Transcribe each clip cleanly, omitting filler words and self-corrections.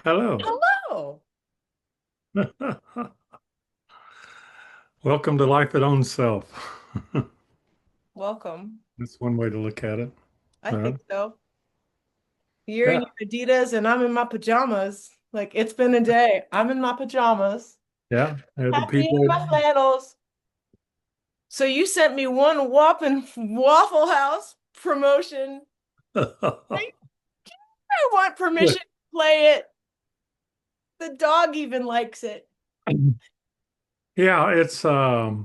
Hello. Hello. Welcome to life at own self. Welcome. That's one way to look at it. I Uh, think so. You're in yeah, your Adidas and I'm in my pajamas. Like it's been a day. I'm in my pajamas. yeah. The Happy in people. my flannels. So you sent me one whopping Waffle House promotion. I want permission to play it. The dog even likes it. Yeah, it's the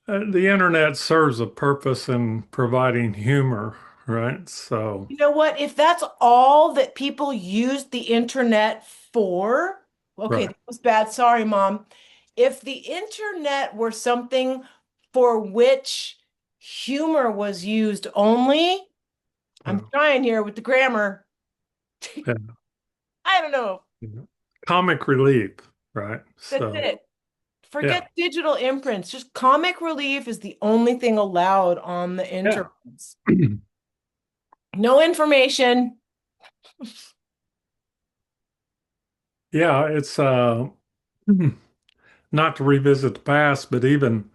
internet serves a purpose in providing humor, right? So, You know what? If that's all that people use the internet for, okay, right. that was bad. Sorry, Mom. If the internet were something for which humor was used only, I'm Yeah, trying here with the grammar. yeah. I don't know. Yeah. Comic relief, right? That's So, it. yeah, Forget digital imprints. Just comic relief is the only thing allowed on the yeah. internet. No information. Yeah, it's not to revisit the past, but even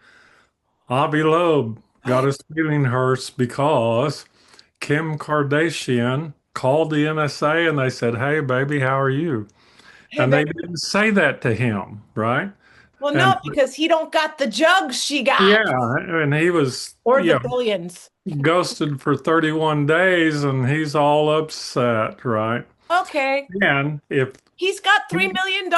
Avi Loeb got his feeling hurt because Kim Kardashian called the NSA and they said, "Hey, baby, how are you?" Hey, And they babe. didn't say that to him, right? Well, And no, because he don't got the jugs she got. yeah, and he was, Or the billions. ghosted for 31 days and he's all upset, right? Okay. And if He's got $3 million.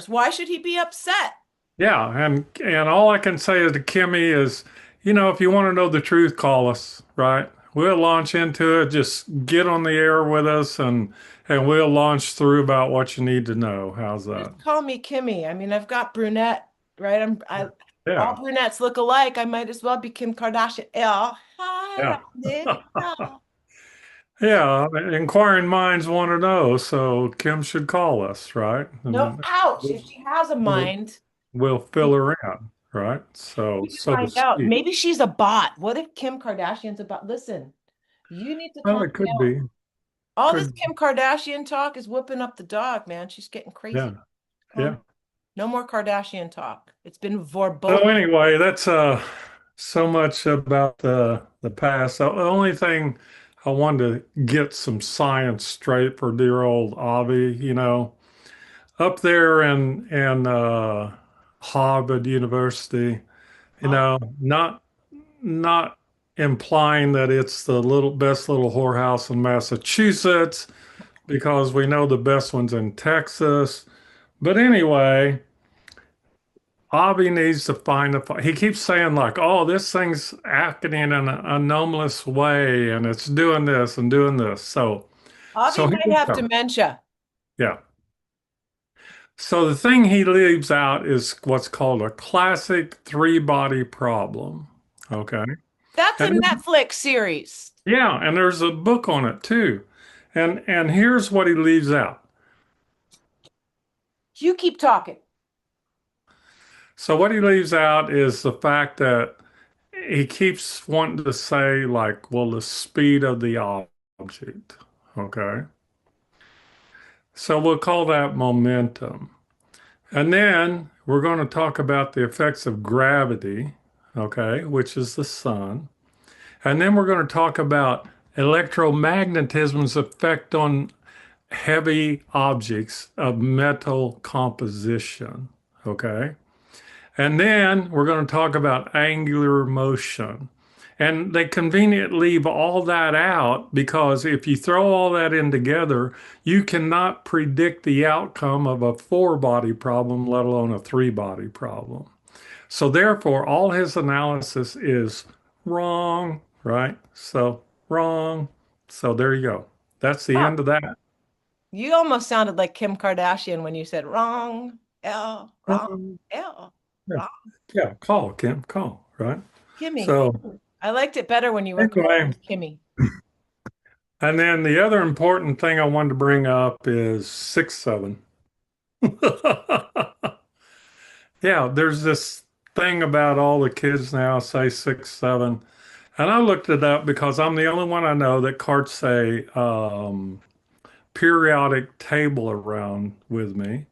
Why should he be upset? yeah, and all I can say is to Kimmy is, if you want to know the truth, call us, right? We'll launch into it. Just get on the air with us and we'll launch through about what you need to know. How's Just that? call me Kimmy. I mean, I've got brunette, right? All Yeah. brunettes look alike. I might as well be Kim Kardashian. Yeah. Hi, Yeah. Randy. Yeah, inquiring minds want to know, so Kim should call us, right? No, And ouch. we'll, If she has a we'll mind, we'll fill her in, right? So, we need to so to find out. speak. Maybe she's a bot. What if Kim Kardashian's a bot? Listen, you need to Well, calm it could down. be. All this Could, Kim Kardashian talk is whooping up the dog, man. She's getting yeah, crazy. yeah. No more Kardashian talk. It's been So verboten. anyway, that's so much about the past. The only thing I wanted to get some science straight for dear old Avi, up there in Harvard University, Huh? not implying that it's the little best little whorehouse in Massachusetts because we know the best one's in Texas. But anyway, Avi needs to find he keeps saying like, "Oh, this thing's acting in an anomalous way, and it's doing this and doing this." So Avi here might we have go. dementia. Yeah. So the thing he leaves out is what's called a classic three-body problem. Okay. That's a And Netflix series. yeah, and there's a book on it too. And here's what he leaves out. You keep talking. So what he leaves out is the fact that he keeps wanting to say like, well, the speed of the object. Okay. So we'll call that momentum. And then we're going to talk about the effects of gravity, okay, which is the sun. And then we're going to talk about electromagnetism's effect on heavy objects of metal composition, okay? And then we're going to talk about angular motion. And they conveniently leave all that out because if you throw all that in together, you cannot predict the outcome of a four body problem, let alone a three body problem. So, therefore, all his analysis is wrong, right? So, wrong. So, there you go. That's the Huh. end of that. You almost sounded like Kim Kardashian when you said wrong, L, wrong, Um, L, yeah, wrong. yeah, call, Kim, call, right? Kimmy. So, I liked it better when you were calling anyway, me Kimmy. and then the other important thing I wanted to bring up is 6'7". Yeah, there's this thing about all the kids now say 6'7", and I looked it up because I'm the only one I know that carts a periodic table around with me.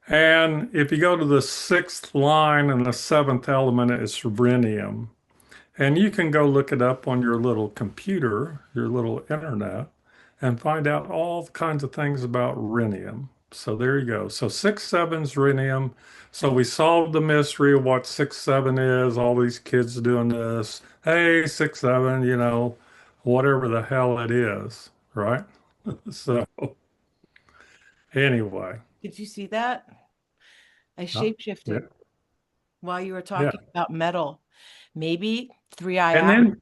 And if you go to the sixth line and the seventh element, it's rhenium. And you can go look it up on your little computer, your little internet, and find out all kinds of things about rhenium. So there you go. So 6-7's rhenium. So we solved the mystery of what 6-7 is. All these kids doing this. Hey, 6-7, whatever the hell it is, right? So anyway, Did you see that? I yeah, yeah, shapeshifted while you were yeah. talking about metal. Maybe three-eye And atoms. then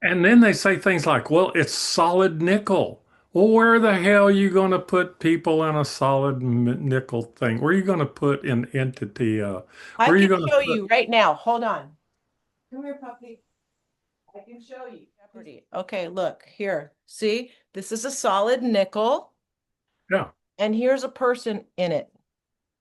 and then they say things like, well, it's solid nickel. Well, where the hell are you going to put people in a solid nickel thing? Where are you going to put an entity? I Where are you can going to show put? you right now. Hold on. Come here, puppy. I can show you. Jeopardy. Okay, look here. See, this is a solid nickel, Yeah, and here's a person in it.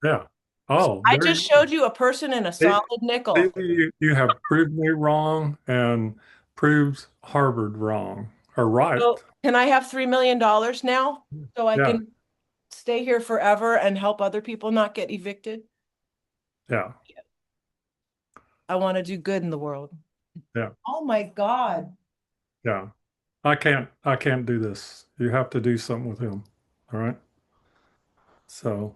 yeah. So Oh, I there just you go. showed you a person in a See, solid nickel. you have proved me wrong and proved Harvard wrong or right. So can I have $3 million now so I Yeah, can stay here forever and help other people not get evicted? yeah, I want to do good in the world. yeah, Oh my God. yeah. I can't do this. You have to do something with him. All right. So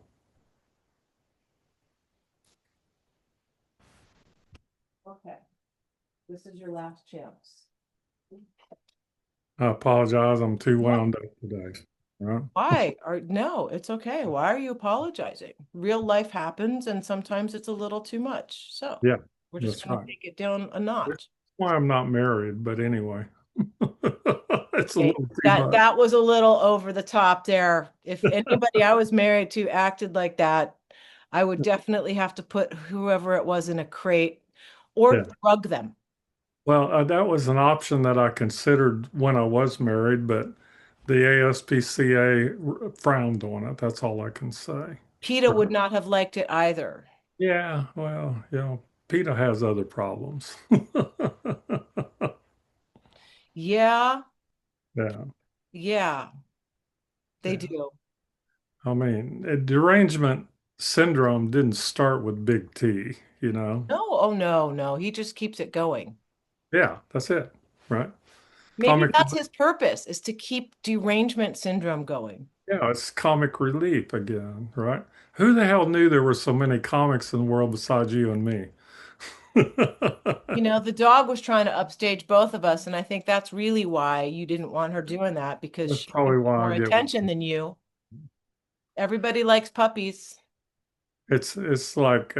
Okay, this is your last chance. I apologize. I'm too What? wound up today. All right. Why? Or no, it's okay. Why are you apologizing? Real life happens and sometimes it's a little too much. So Yeah, we're just that's going to right. take it down a That's notch. why I'm not married, but anyway, it's a Okay, little too that much. that was a little over the top there. If anybody I was married to acted like that, I would definitely have to put whoever it was in a crate or Yeah. drug them. Well, that was an option that I considered when I was married, but the ASPCA frowned on it. That's all I can say. PETA would Right. not have liked it either. Yeah, well, PETA has other problems. Yeah, Yeah, yeah, they yeah. do. I mean, derangement syndrome didn't start with big T, No, oh no, no. He just keeps it going. Yeah, that's it, right? Maybe Comic, that's his purpose, is to keep derangement syndrome going. yeah, it's comic relief again, right? Who the hell knew there were so many comics in the world besides you and me? You know, the dog was trying to upstage both of us, and I think that's really why you didn't want her doing that because That's she probably gets why more I get. attention than you. Everybody likes puppies. It's like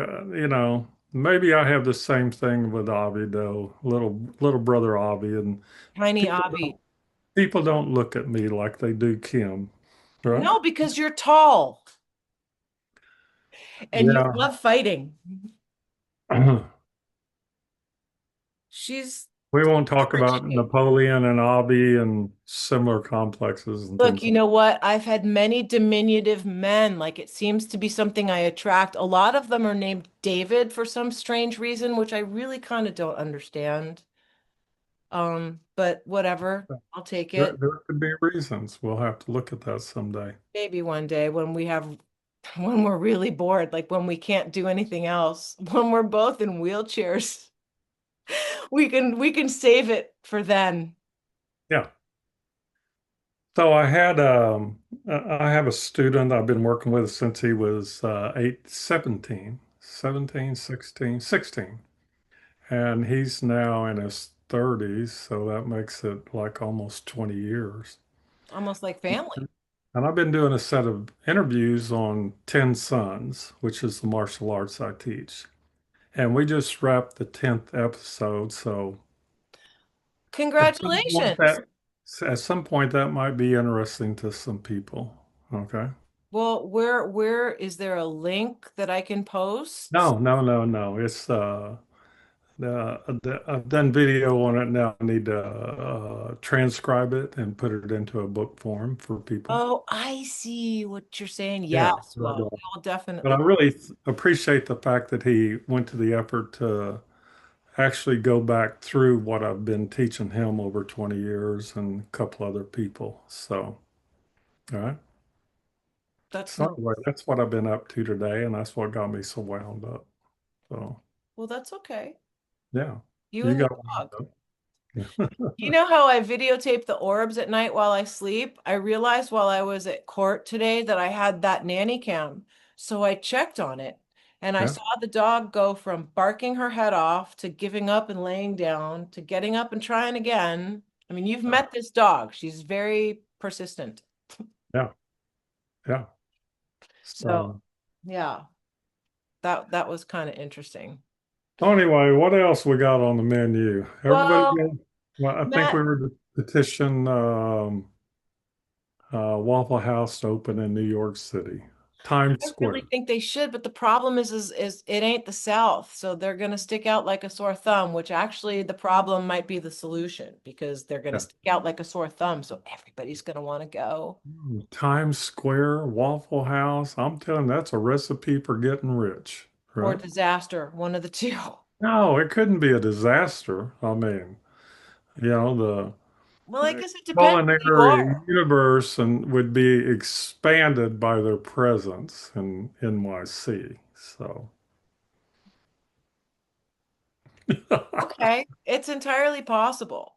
maybe I have the same thing with Avi though, little brother Avi, and Tiny people Avi. people don't look at me like they do Kim, right? No, because you're tall and you Yeah. love fighting. She's We won't talk different about shape. Napoleon and Avi and similar complexes and Look, things you like know what? I've had many diminutive men. Like it seems to be something I attract. A lot of them are named David for some strange reason, which I really kind of don't understand. But whatever, that. I'll take There, it. there could be reasons. We'll have to look at that someday. Maybe one day when we have, when we're really bored, like when we can't do anything else, when we're both in wheelchairs, we can save it for then. Yeah. So I have a student I've been working with since he was 16, and he's now in his 30s, so that makes it like almost 20 years. Almost like family. And I've been doing a set of interviews on 10 Sons, which is the martial arts I teach. And we just wrapped the 10th episode, so Congratulations. that at some point that might be interesting to some people. Okay. Well, where is there a link that I can post? No, no, no, no. It's I've done video on it now. I need to transcribe it and put it into a book form for people. Oh, I see what you're saying. Yeah, Yes. Well, we'll but I definitely. really appreciate the fact that he went to the effort to actually go back through what I've been teaching him over 20 years and a couple other people. So, All right. That's So no. anyway, that's what I've been up to today, and that's what got me so wound up. So Well, that's okay. yeah, You you and the got wound dog. up. You know how I videotape the orbs at night while I sleep? I realized while I was at court today that I had that nanny cam. So I checked on it and I Yeah. saw the dog go from barking her head off to giving up and laying down to getting up and trying again. I mean, you've Uh, met this dog. She's very persistent. yeah. Yeah. So, So yeah, that was kind of interesting. anyway, what else we got on the menu? Everybody Well, get, well, I think Matt, we were to petition Waffle House to open in New York City, Times I Square. really think they should, but the problem is it ain't the South, so they're gonna stick out like a sore thumb, which actually the problem might be the solution because they're gonna Yeah. stick out like a sore thumb, so everybody's gonna want to go. Times Square, Waffle House. I'm telling you, that's a recipe for getting rich, Or right? disaster, one of the two. No, it couldn't be a disaster. I mean, the Well, I guess it depends who you culinary are. universe and would be expanded by their presence in NYC. So, Okay, it's entirely possible.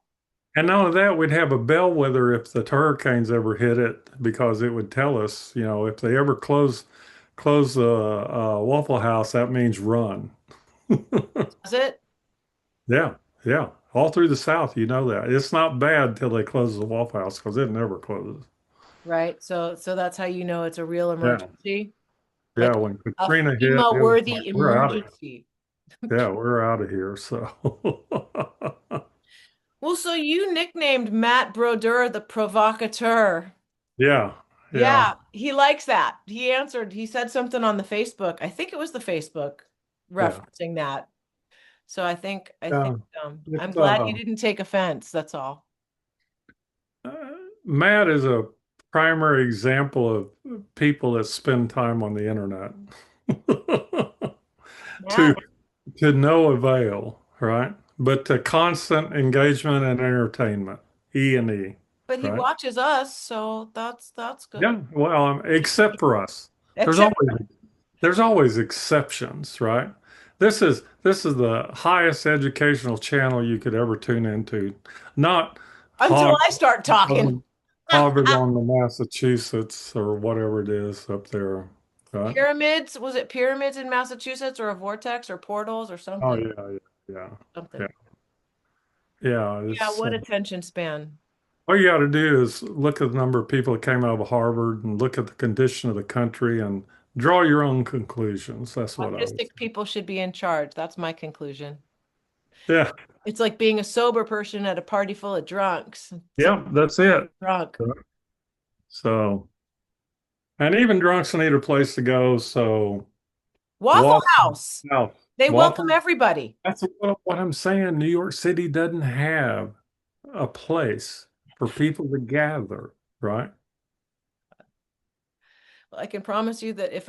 and not only that, we'd have a bellwether if the hurricanes ever hit it, because it would tell us, if they ever close the Waffle House, that means run. Is it? Yeah, yeah. All through the South, you know that. It's not bad till they close the Waffle House because it never closes. Right. So that's how you know it's a real Yeah, emergency. yeah. Like When a Katrina hit, it was like, FEMA-worthy we're out of here. emergency. Yeah, we're out of here. So, Well, so you nicknamed Matt Brodeur the provocateur. yeah, yeah, Yeah, he likes that. He answered, he said something on the Facebook. I think it was the Facebook yeah. referencing that. So I think Yeah. I'm It's glad you didn't take offense, that's all. uh, Matt is a primary example of people that spend time on the internet to Matt, no avail, right? But to constant engagement and entertainment, E&E, but he right? watches us, so that's good. Yeah, well, except for us. There's Except always exceptions, right? This is the highest educational channel you could ever tune into. Not until Hog I start talking. Harvard on the Massachusetts or whatever it is up there, right? Pyramids, was it pyramids in Massachusetts or a vortex or portals or Oh something? yeah, yeah, yeah, yeah, Something. yeah. Yeah, It's what attention span. all you got to do is look at the number of people that came out of Harvard and look at the condition of the country and draw your own conclusions. That's what I would Autistic say. people should be in charge. That's my conclusion. Yeah, It's like being a sober person at a party full of drunks. It's like yeah, that's it. drunk. So, and even drunks need a place to go. So, Waffle Waffle House. House, They welcome Waffle. everybody. That's what I'm saying. New York City doesn't have a place for people to gather, right? I can promise you that if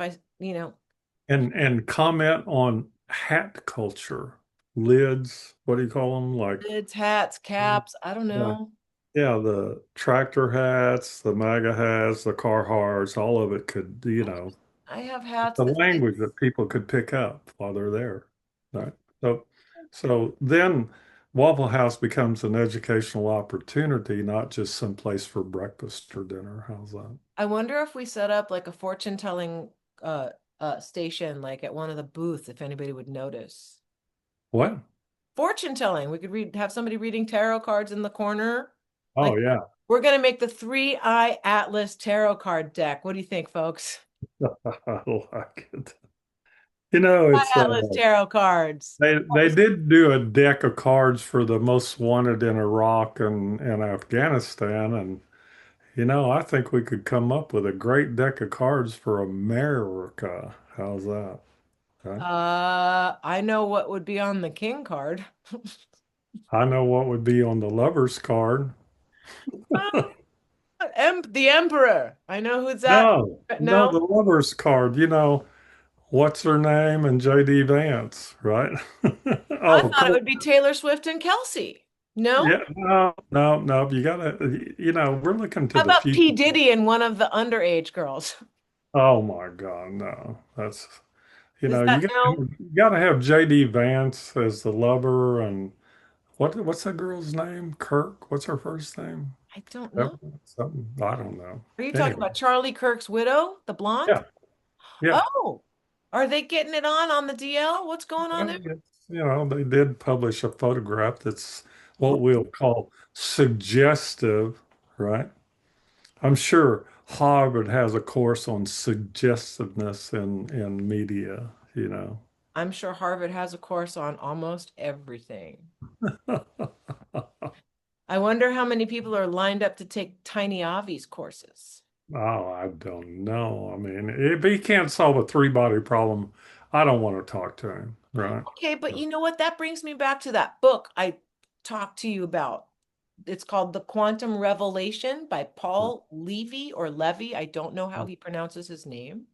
And comment on hat culture, lids. What do you call them? Like, lids, hats, caps, I don't yeah, know. yeah, the tractor hats, the MAGA hats, the Carhartts, all of it could, I have hats the that say, language that people could pick up while they're there. Right. So, then Waffle House becomes an educational opportunity, not just some place for breakfast or dinner. How's that? I wonder if we set up like a fortune telling uh station like at one of the booths if anybody would notice. What? Fortune telling. We could have somebody reading tarot cards in the corner. Oh Like yeah. we're gonna make the three-eye Atlas tarot card deck. What do you think, folks? I like it. It's Atlas tarot cards. they did do a deck of cards for the most wanted in Iraq and Afghanistan, and I think we could come up with a great deck of cards for America. How's that? Okay. I know what would be on the king card. I know what would be on the lover's card. The Emperor. I know who's that. No, no, No, the lover's card. What's her name and JD Vance, right? I Oh, thought it would be Taylor Swift and Kelsey. No? Yeah, no, no, no. You gotta, we're looking to How the about future. P. Diddy and one of the underage girls? Oh my God, no. That's, Is you that gotta, no? you gotta have JD Vance as the lover, and what's that girl's name? Kirk? What's her first name? I don't know. Evelyn? Something. I don't know. Are you talking Anyway, about Charlie Kirk's widow, the blonde? yeah, yeah. Oh, are they getting it on the DL? What's going on Well, there? they did publish a photograph that's what we'll call suggestive, right? I'm sure Harvard has a course on suggestiveness in media. I'm sure Harvard has a course on almost everything. I wonder how many people are lined up to take Tiny Avi's courses. Oh, I don't know. I mean, if he can't solve a three-body problem, I don't want to talk to him, right? Okay, but you know what? That brings me back to that book I talked to you about. It's called The Quantum Revelation by Paul Levy or Levy. I don't know how he pronounces his name.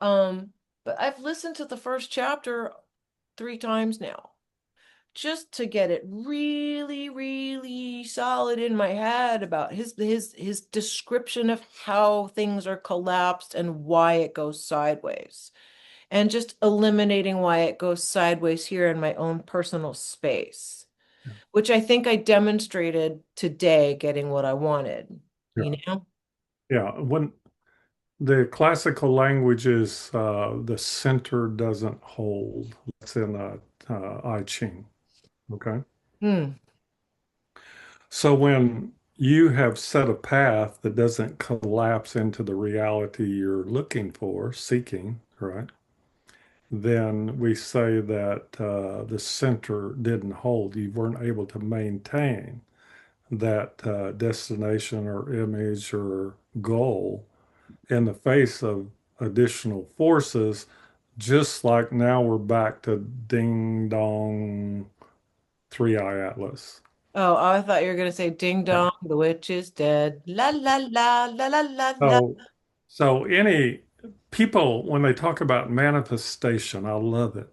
Um, but I've listened to the first chapter 3 times now, just to get it really, really solid in my head about his description of how things are collapsed and why it goes sideways, and just eliminating why it goes sideways here in my own personal space, which I think I demonstrated today, getting what I wanted, Yeah. you know? Yeah. When the classical language is the center doesn't hold. That's in I Ching. Okay. Hmm. So when you have set a path that doesn't collapse into the reality you're looking for, seeking, right? Then we say that the center didn't hold. You weren't able to maintain that destination or image or goal in the face of additional forces, just like now we're back to ding dong, three eye atlas. Oh, I thought you were gonna say ding Yeah. dong, the witch is dead. La la la la la la la. So, so any people, when they talk about manifestation, I love it.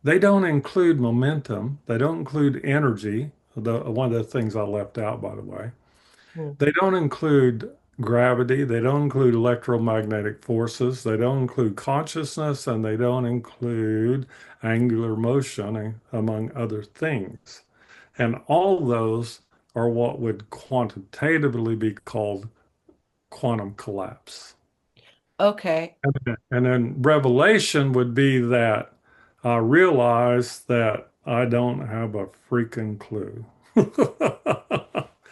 They don't include momentum. They don't include energy. One of the things I left out, by the way. Hmm. They don't include gravity. They don't include electromagnetic forces. They don't include consciousness, and they don't include angular motion, among other things. And all those are what would quantitatively be called quantum collapse. Okay. And then revelation would be that I realize that I don't have a freaking clue.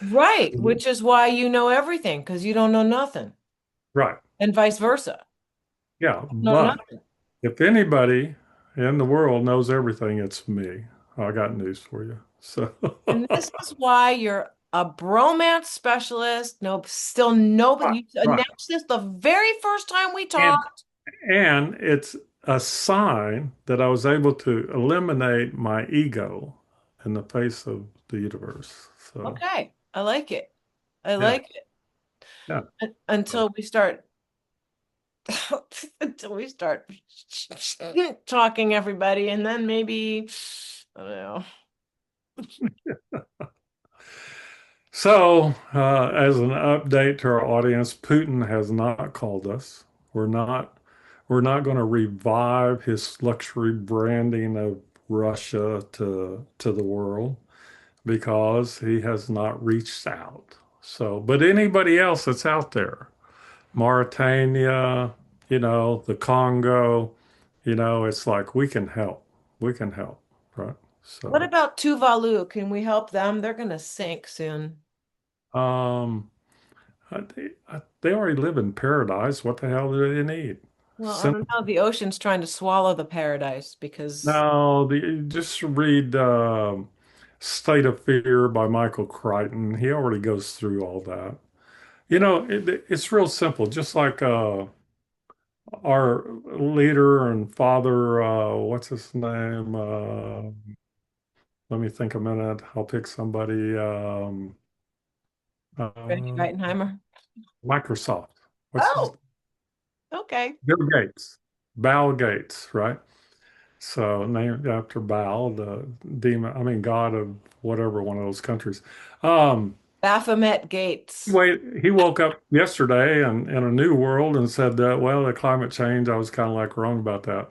Right, which is why you know everything, because you don't know nothing, Right. and vice versa. Yeah. No, But nothing. if anybody in the world knows everything, it's me. I got news for you. So, And this is why you're a bromance specialist. No, still right, nobody. You right. announced this the very first time we And talked. and it's a sign that I was able to eliminate my ego in the face of the universe. So, Okay, I like it. I yeah, like it. yeah. So, Until we start, until we start talking, everybody, and then maybe, I don't know. as an update to our audience, Putin has not called us. We're not we're not going to revive his luxury branding of Russia to the world because he has not reached out. So, but anybody else that's out there, Mauritania, the Congo, it's like we can help. We can help, right? What So, about Tuvalu? Can we help them? They're gonna sink soon. um, they already live in paradise. What the hell do they need? Well, I Send, don't know. The ocean's trying to swallow the paradise because, no, just read State of Fear by Michael Crichton. He already goes through all that. It's real simple. Just like our leader and father, what's his name? Let me think a minute. I'll pick somebody. Randy Uh, Veitenheimer. Microsoft. What's his Oh, okay. Bill Gates. Bill Gates, right? So named after Baal, the demon, I mean God of whatever one of those countries. Um, Baphomet Gates. Wait, he woke up yesterday and in a new world and said that, well, the climate change, I was kind of like wrong about that.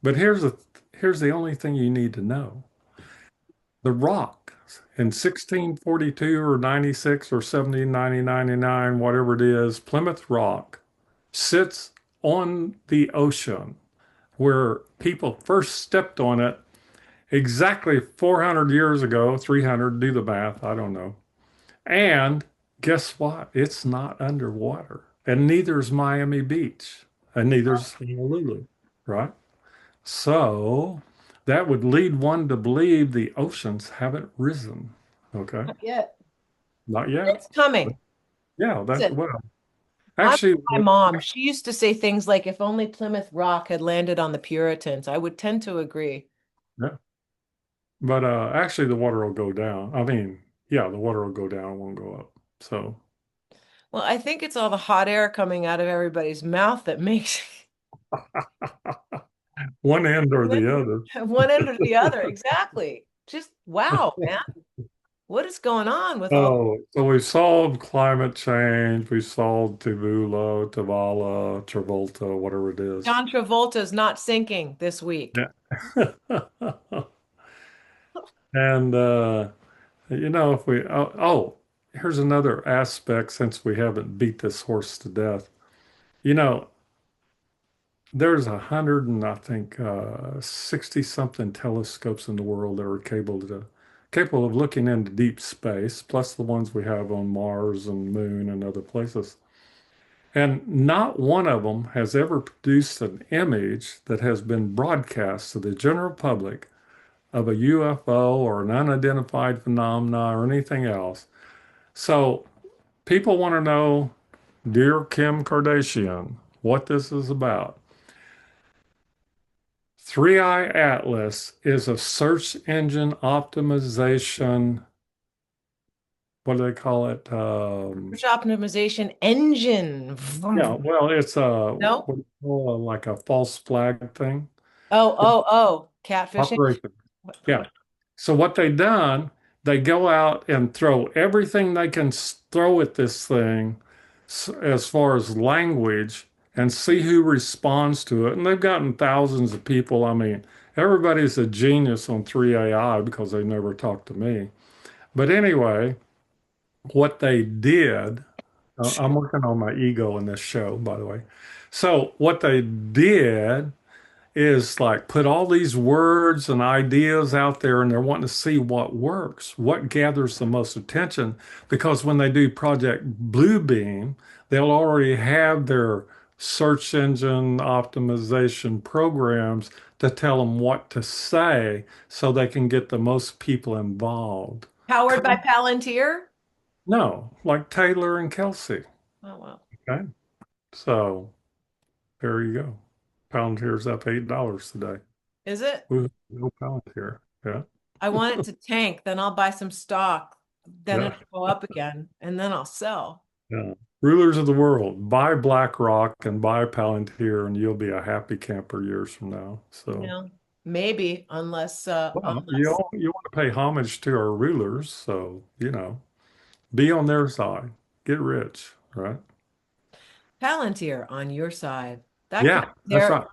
But here's the only thing you need to know. The rock in 1642 or 96 or 1790, whatever it is, Plymouth Rock sits on the ocean where people first stepped on it exactly 400 years ago, 300, do the math, I don't know. And guess what? It's not underwater. And neither is Miami Beach. And neither is Honolulu, right? So that would lead one to believe the oceans haven't risen. Okay. Not yet. Not yet. It's coming. Yeah, that's Listen, well. I'm Actually, my mom. She used to say things like, if only Plymouth Rock had landed on the Puritans. I would tend to agree. yeah. But actually the water will go down. I mean, yeah, the water will go down, it won't go up. So Well, I think it's all the hot air coming out of everybody's mouth that makes one end or the other. one end or the other. Exactly. Just wow, man. What is going on with all Oh, so we solved climate change. We solved Tuvalu, Tuvala, Travolta, whatever it is. John Travolta's not sinking this week? Yeah. And if we here's another aspect since we haven't beat this horse to death. You know, there's 100 and I think 60 something telescopes in the world that are capable of looking into deep space, plus the ones we have on Mars and Moon and other places. And not one of them has ever produced an image that has been broadcast to the general public of a UFO or an unidentified phenomena or anything else. So people want to know, dear Kim Kardashian, what this is about. Three Eye Atlas is a search engine optimization. What do they call it? Search optimization engine. Yeah, Vroom. well, it's No? what do you call like a false flag thing. Oh, catfishing. Operation. What? Yeah. So what they done, they go out and throw everything they can throw at this thing as far as language and see who responds to it. And they've gotten thousands of people. I mean, everybody's a genius on 3AI because they never talked to me. But anyway, what they did, I'm working on my ego in this show, by the way. So what they did is like put all these words and ideas out there and they're wanting to see what works, what gathers the most attention. Because when they do Project Bluebeam, they'll already have their search engine optimization programs to tell them what to say so they can get the most people involved. Powered by Palantir? No, like Taylor and Kelsey. Oh, well. Okay. So there you go. Palantir's up $8 today. Is it? Ooh, no Palantir. Yeah. I want it to tank, then I'll buy some stock, then Yeah. it'll go up again, and then I'll sell. Yeah. Rulers of the world, buy BlackRock and buy Palantir, and you'll be a happy camper years from now. You So, know, maybe unless well, unless you want to pay homage to our rulers, so be on their side, get rich, right? Palantir on your side. That could Yeah, that's there right.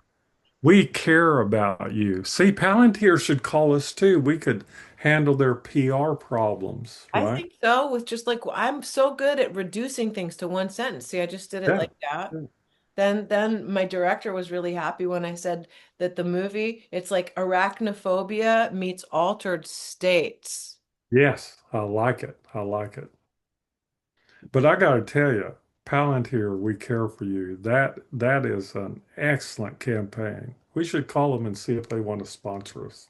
We care about you. See, Palantir should call us too. We could handle their PR problems, I right? think so with just like I'm so good at reducing things to one sentence. See, I just did it Yeah. like that. Yeah. Then my director was really happy when I said that the movie, it's like arachnophobia meets altered states. Yes, I like it. I like it. But I got to tell you, Palantir, we care for you. That is an excellent campaign. We should call them and see if they want to sponsor us.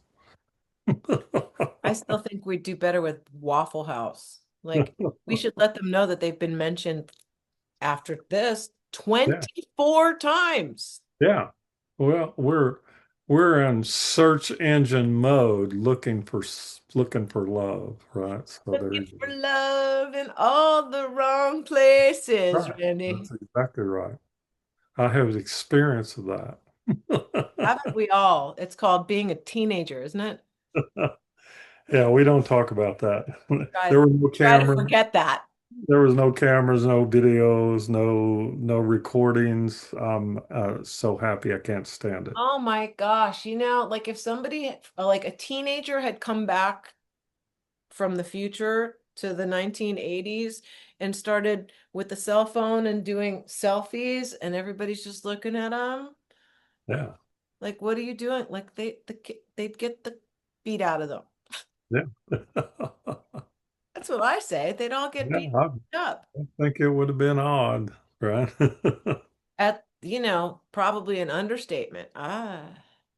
I still think we'd do better with Waffle House. Like we should let them know that they've been mentioned after this Yeah, 24 times. yeah. Well, we're in search engine mode, looking for love, right? So there Looking you for go. love in all the wrong places, Right. Randy. That's exactly right. I have experience of that. Haven't we all? It's called being a teenager, isn't it? Yeah, we don't talk about that. Try, There were no try to cameras. forget that. There was no cameras, no videos, no recordings. I'm so happy I can't stand it. Oh my gosh, like if somebody, like a teenager had come back from the future to the 1980s and started with the cell phone and doing selfies and everybody's just looking at them, Yeah, like, what are you doing? Like they'd get the beat out of them. yeah, That's what I say. They'd all get yeah. beat I up think it would have been odd, right? at, probably an understatement. Ay,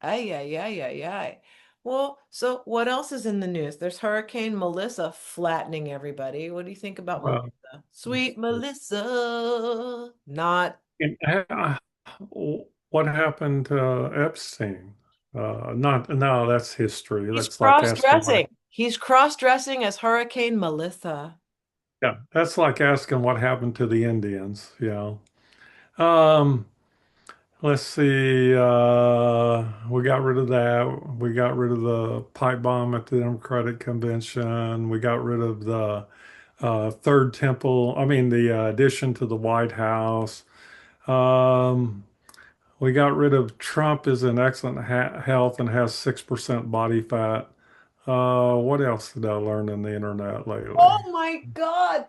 ay, ay, ay, ay. Well, so what else is in the news? There's Hurricane Melissa flattening everybody. What do you think about Well, Melissa? Sweet Melissa. Not. and, what happened to Epstein? Not no, that's history. He's That's like asking what. cross-dressing. He's cross-dressing as Hurricane Melissa. Yeah, that's like asking what happened to the Indians. Um, let's see. We got rid of that. We got rid of the pipe bomb at the Democratic Convention. We got rid of the third temple. I mean, the addition to the White House. Um, we got rid of Trump is in excellent health and has 6% body fat. What else did I learn on the internet lately? Oh my God.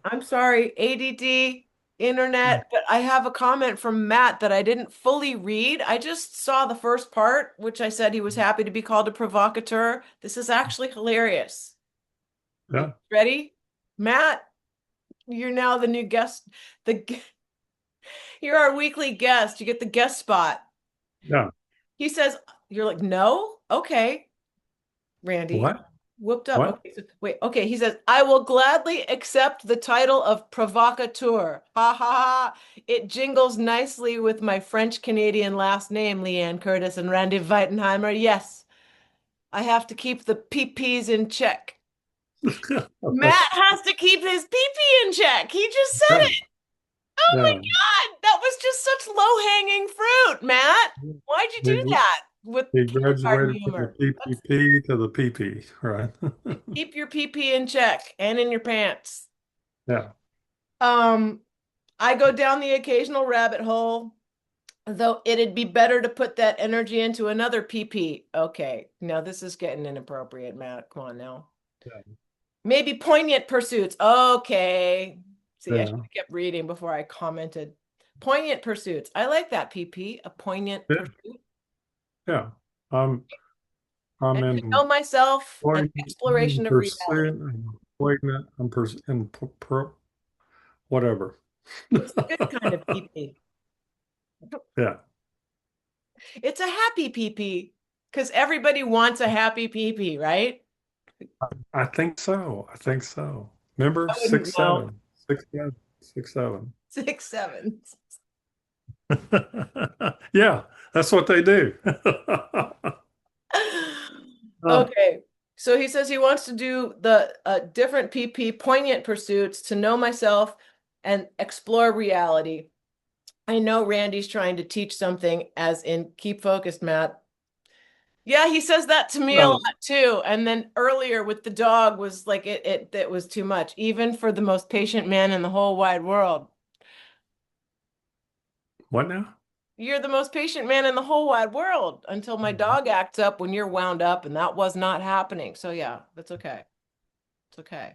I'm sorry, ADD, internet, but I have a comment from Matt that I didn't fully read. I just saw the first part, which I said he was happy to be called a provocateur. This is actually hilarious. You Yeah, ready? Matt, you're now the new guest. The You're our weekly guest. You get the guest spot. yeah. He says, you're like, no? Okay, Randy. What? Whooped up. What? Okay, so wait. Okay, he says, I will gladly accept the title of provocateur. Ha ha ha. It jingles nicely with my French Canadian last name, Liane Curtis and Randy Weitenheimer. Yes, I have to keep the PPs in check. Matt has to keep his PP in check. He just said Yeah, it. Oh my yeah. God, that was just such low-hanging fruit, Matt. Why'd you do He, that with he kindergarten graduated from the humor? Let's PPP to the PP, right? keep your PP in check and in your pants. Yeah. Um, I go down the occasional rabbit hole, though it'd be better to put that energy into another PP. Okay, now this is getting inappropriate, Matt. Come on now. Maybe poignant pursuits. Okay. See, I should Yeah. have kept reading before I commented. Poignant pursuits. I like that, PP. A poignant Yeah. pursuit. Yeah. I'm I'm And to know in myself and in exploration of reality. pursuit, I'm poignant, in whatever. It's a good kind of PP. Yeah. It's a happy PP because everybody wants a happy PP, right? I think so. I think so. Remember I wouldn't know. 6'7", 6'7". 6'7". Yeah, that's what they do. Uh, Okay. So he says he wants to do the different PP, poignant pursuits to know myself and explore reality. I know Randy's trying to teach something, as in keep focused, Matt. Yeah, he says that to me a lot well, too. And then earlier with the dog was like it was too much, even for the most patient man in the whole wide world. what now? You're the most patient man in the whole wide world until my dog acts up when you're wound up, and that was not happening. So yeah, that's okay. It's okay.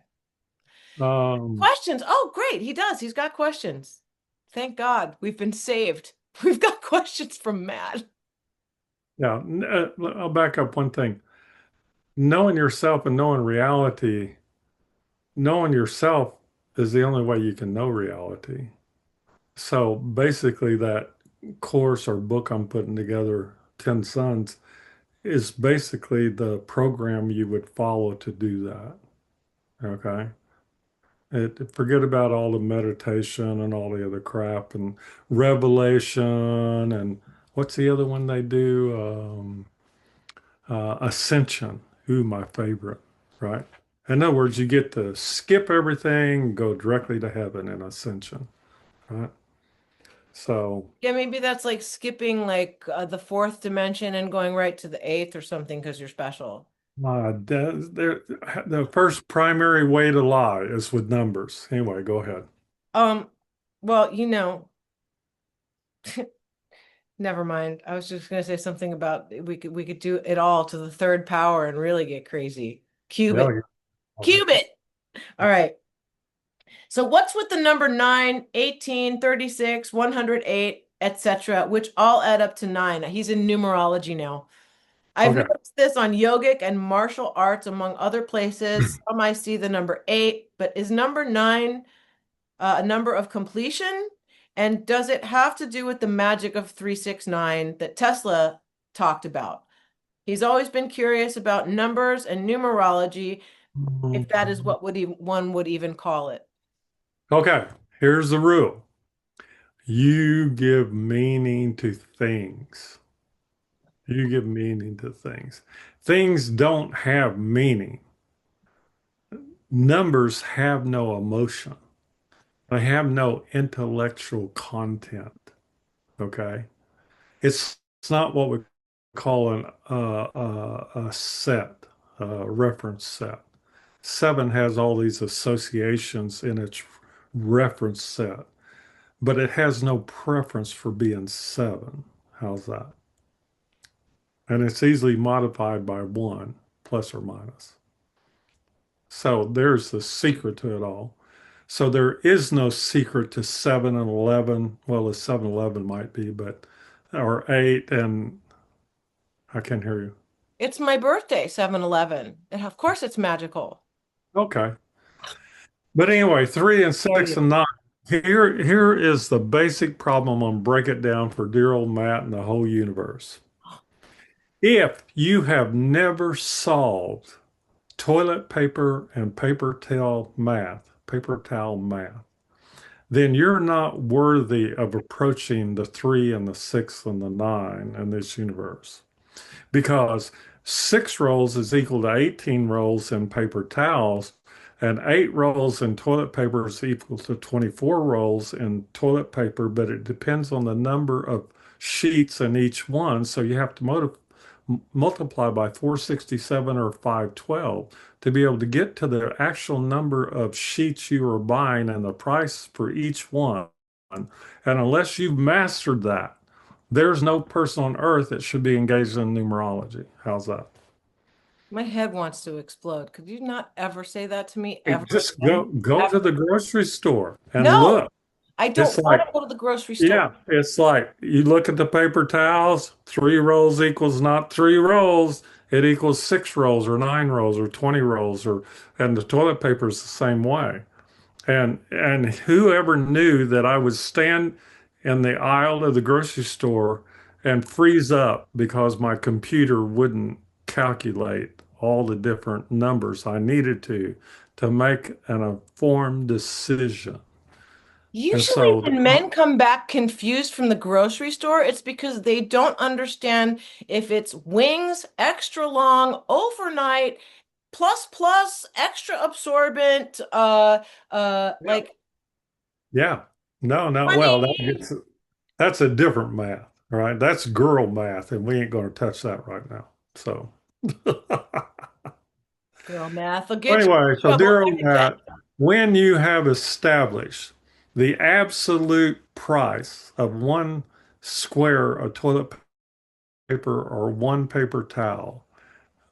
Um, Questions. Oh, great. He does. He's got questions. Thank God. We've been saved. We've got questions from Matt. yeah, I'll back up one thing. Knowing yourself and knowing reality, knowing yourself is the only way you can know reality. So basically, that course or book I'm putting together, 10 Sons, is basically the program you would follow to do that. Okay. Forget about all the meditation and all the other crap and revelation and what's the other one they do? Ascension. Ooh, my favorite, right? In other words, you get to skip everything, go directly to heaven in ascension, right? So Yeah, maybe that's like skipping like the fourth dimension and going right to the eighth or something because you're special. the first primary way to lie is with numbers. Anyway, go ahead. Um, well, never mind. I was just gonna say something about we could do it all to the third power and really get crazy. Cube Yeah, it. Cube it. All right. So what's with the number 9, 18, 36, 108, etc., which all add up to 9? He's in numerology now. I've okay. noticed this on yogic and martial arts, among other places. Some I see the number 8, but is number 9 a number of completion? And does it have to do with the magic of 369 that Tesla talked about? He's always been curious about numbers and numerology, if that is what one would even call it. Okay, here's the rule. You give meaning to things. You give meaning to things. Things don't have meaning. Numbers have no emotion. They have no intellectual content. Okay. It's not what we call a set, a reference set. Seven has all these associations in its reference set, but it has no preference for being seven. How's that? And it's easily modified by one, plus or minus. So there's the secret to it all. So there is no secret to 7 and 11. Well, the 7-11 might be, but, or 8 and I can't hear you. It's my birthday, 7-Eleven. And of course it's magical. Okay. But anyway, 3 and Hear 6 you. and 9. Here is the basic problem. I'm gonna break it down for dear old Matt and the whole universe. If you have never solved toilet paper and paper towel math, then you're not worthy of approaching the 3 and the 6 and the 9 in this universe. Because 6 rolls is equal to 18 rolls in paper towels, and 8 rolls in toilet paper is equal to 24 rolls in toilet paper, but it depends on the number of sheets in each one. So you have to multiply by 467 or 512 to be able to get to the actual number of sheets you are buying and the price for each one. And unless you've mastered that, there's no person on earth that should be engaged in numerology. How's that? My head wants to explode. Could you not ever say that to me Hey, ever just again? go to Ever. the grocery store and No, look. I It's don't want like, to go to the grocery store. yeah, it's like you look at the paper towels, 3 rolls equals not 3 rolls. It equals 6 rolls or 9 rolls or 20 rolls or and the toilet paper is the same way. And whoever knew that I would stand in the aisle of the grocery store and freeze up because my computer wouldn't calculate all the different numbers I needed to make an informed decision. And Usually, so, when men come back confused from the grocery store, it's because they don't understand if it's wings, extra long, overnight, plus plus, extra absorbent, yeah, like yeah, no, well, 20. that's a different math, right? That's girl math, and we ain't going to touch that right now. So. Girl math will get you Anyway, in so trouble. dear old Matt, when you have established the absolute price of one square of toilet paper or one paper towel,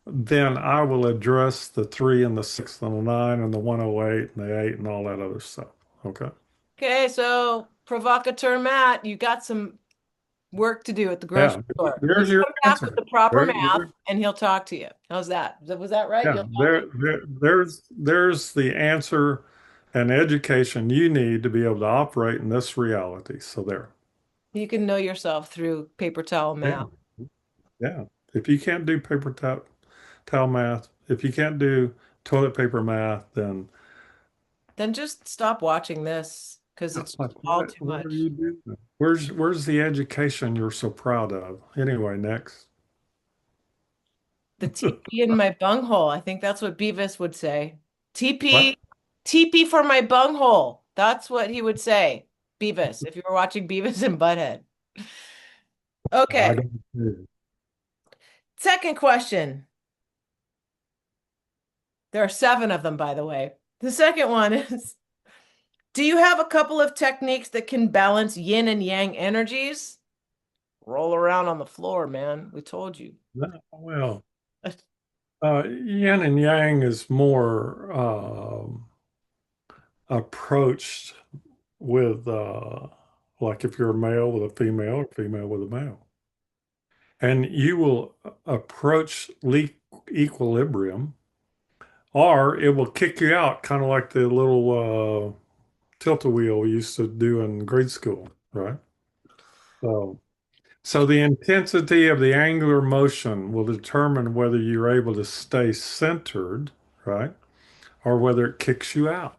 then I will address the 3 and the 6 and the 9 and the 108 and the 8 and all that other stuff. Okay. Okay, so provocateur Matt, you got some work to do at the grocery Yeah. store. You There's your come back with answer. the proper math There, and he'll talk to you. How's that? Was that right? yeah. You'll talk to There's the answer and education you need to be able to operate in this reality. So there. you. You can know yourself through paper towel Yeah. math. Yeah. If you can't do towel math, if you can't do toilet paper math, then Then just stop watching this because it's like just all what too what are much. you doing? Where's the education you're so proud of? Anyway, next. The TP in my bunghole. I think that's what Beavis would say. What? TP, TP for my bunghole. That's what he would say. Beavis, if you were watching Beavis and Butthead. I Okay, don't know. second question. There are seven of them, by the way. The second one is, do you have a couple of techniques that can balance yin and yang energies? Roll around on the floor, man. We told you. Well, yin and yang is more approached with like if you're a male with a female or female with a male. And you will approach equilibrium or it will kick you out, kind of like the little tilt-a-wheel we used to do in grade school, right? So, so the intensity of the angular motion will determine whether you're able to stay centered, right? Or whether it kicks you out.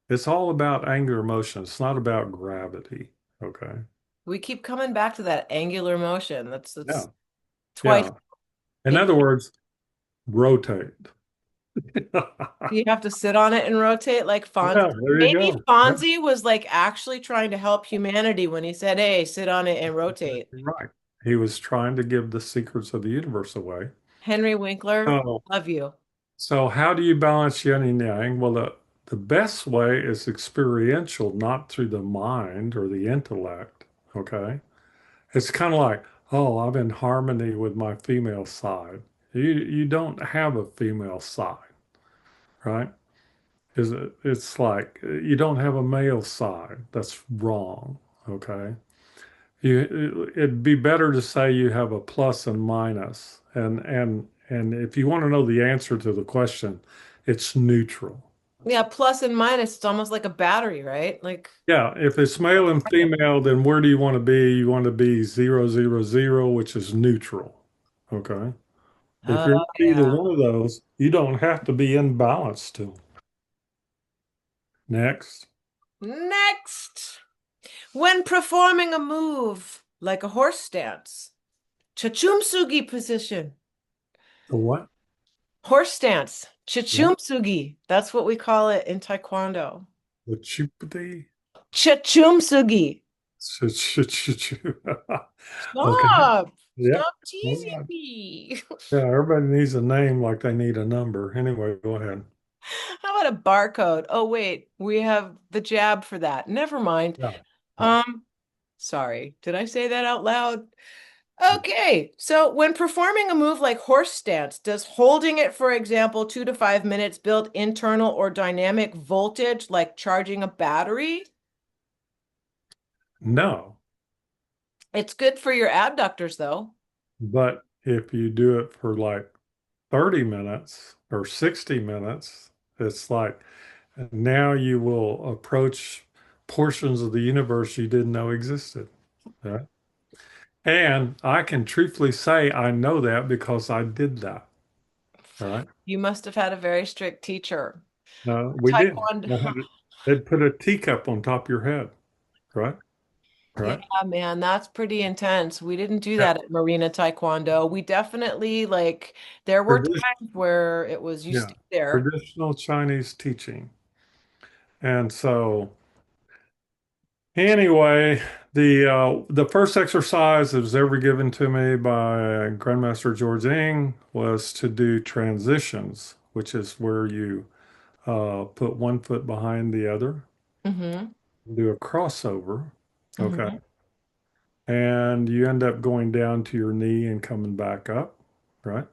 It's all about angular motion. It's not about gravity. Okay. We keep coming back to that angular motion. That's Yeah. twice. Yeah. In other words, rotate. You have to sit on it and rotate like Fonzie. Yeah, there you Maybe go. Yeah, Fonzie was like actually trying to help humanity when he said, "Hey, sit on it and rotate." you're right. He was trying to give the secrets of the universe away. Henry Winkler, So, love you. so how do you balance yin and yang? Well, the best way is experiential, not through the mind or the intellect. Okay. It's kind of like, oh, I'm in harmony with my female side. You don't have a female side, right? It's like you don't have a male side. That's wrong. Okay. It'd be better to say you have a plus and minus. And if you want to know the answer to the question, it's neutral. Yeah, plus and minus, it's almost like a battery, right? Like, Yeah, if it's male and female, then where do you want to be? You want to be 0, 0, 0, which is neutral. Okay. If oh you're not either yeah. one of those, you don't have to be in balance to. Next. Next, when performing a move like a horse stance, chachumsugi position, The what? horse stance, What? chachumsugi. That's what we call it in Taekwondo. The chupati? Chachumsugi. Okay. Stop. Yeah. Stop All teasing right. me. Yeah, everybody needs a name like they need a number. Anyway, go ahead. How about a barcode? Oh, wait, we have the jab for that. Never mind. Yeah. Yeah. Um, sorry, did I say that out loud? Okay, so when performing a move like horse stance, does holding it, for example, 2 to 5 minutes build internal or dynamic voltage like charging a battery? No, It's good for your abductors, though. but if you do it for like 30 minutes or 60 minutes, it's like now you will approach portions of the universe you didn't know existed. Right? And I can truthfully say I know that because I did that. All right. You must have had a very strict teacher. No, we did. Taekwondo. They'd put a teacup on top of your head. Right. Yeah, Right. man, that's pretty intense. We didn't do Yeah. that at Marina Taekwondo. We definitely like there were Tradi- times where it was you yeah. stay there. Traditional Chinese teaching. And so anyway, the first exercise that was ever given to me by Grandmaster George Ng was to do transitions, which is where you put one foot behind the other, Mm-hmm. do a crossover, okay, Mm-hmm. and you end up going down to your knee and coming back up, right?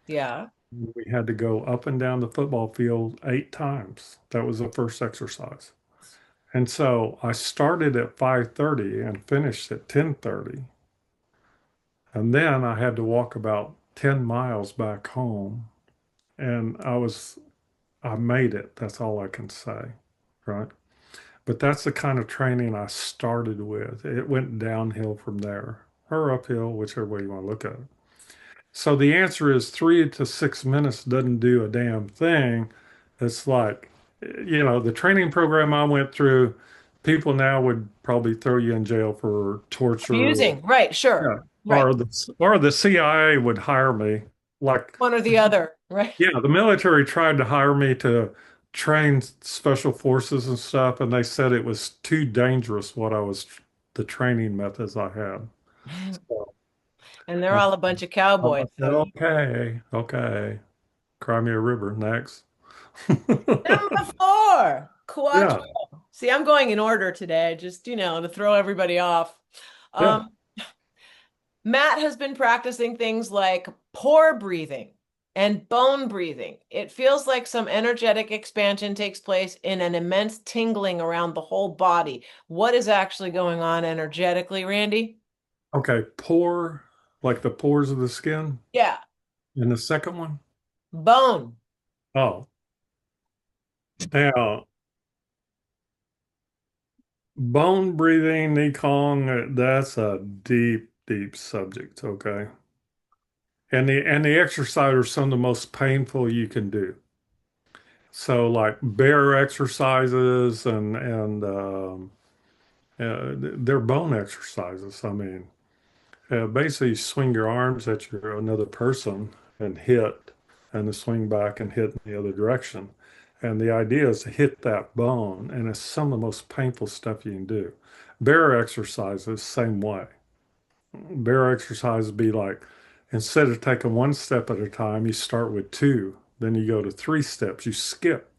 Yeah. We had to go up and down the football field 8 times. That was the first exercise. And so I started at 5:30 and finished at 10:30. And then I had to walk about 10 miles back home. And I made it. That's all I can say. Right. But that's the kind of training I started with. It went downhill from there or uphill, whichever way you want to look at it. So the answer is 3 to 6 minutes doesn't do a damn thing. It's like, the training program I went through, people now would probably throw you in jail for torture. Abusing. Right, sure. Yeah. Right. Or the CIA would hire me. Like, One or the other. Right. yeah, the military tried to hire me to trained special forces and stuff, and they said it was too dangerous what I was, the training methods I had. So And they're I, all a bunch of cowboys. I said, okay, okay, cry me a river next. Number four, quattro. Yeah, See, I'm going in order today, just, to throw everybody off. yeah. Um, Matt has been practicing things like pore breathing and bone breathing. It feels like some energetic expansion takes place in an immense tingling around the whole body. What is actually going on energetically, Randy? Okay, pore, like the pores of the skin. Yeah, And the second one? bone. Oh, now bone breathing, Nikong, that's a deep, deep subject, okay? And the exercise are some of the most painful you can do. So like bear exercises and they're bone exercises. I mean, basically you swing your arms at your another person and hit, and then swing back and hit in the other direction. And the idea is to hit that bone, and it's some of the most painful stuff you can do. Bear exercises, same way. Bear exercises be like instead of taking one step at a time, you start with two, then you go to three steps, you skip,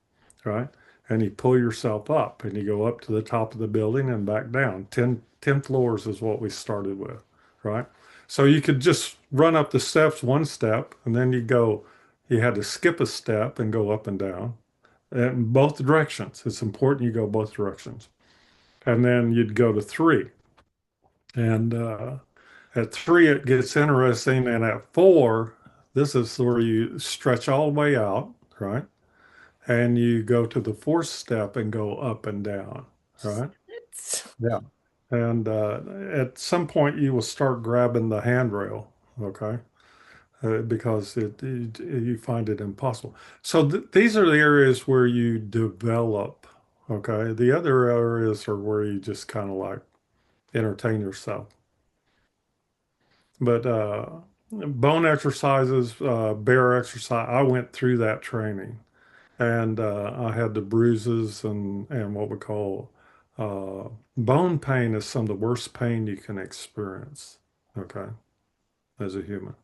right? And you pull yourself up and you go up to the top of the building and back down. 10 floors is what we started with, right? So you could just run up the steps one step and then you had to skip a step and go up and down in both directions. It's important you go both directions. And then you'd go to three. And at three, it gets interesting. And at four, this is where you stretch all the way out, right? And you go to the fourth step and go up and down, right? Yeah. And at some point, you will start grabbing the handrail, okay? Because you find it impossible. So these are the areas where you develop, okay? The other areas are where you just kind of like entertain yourself. But bone exercises, bear exercise, I went through that training. And I had the bruises and what we call bone pain is some of the worst pain you can experience, okay, as a human.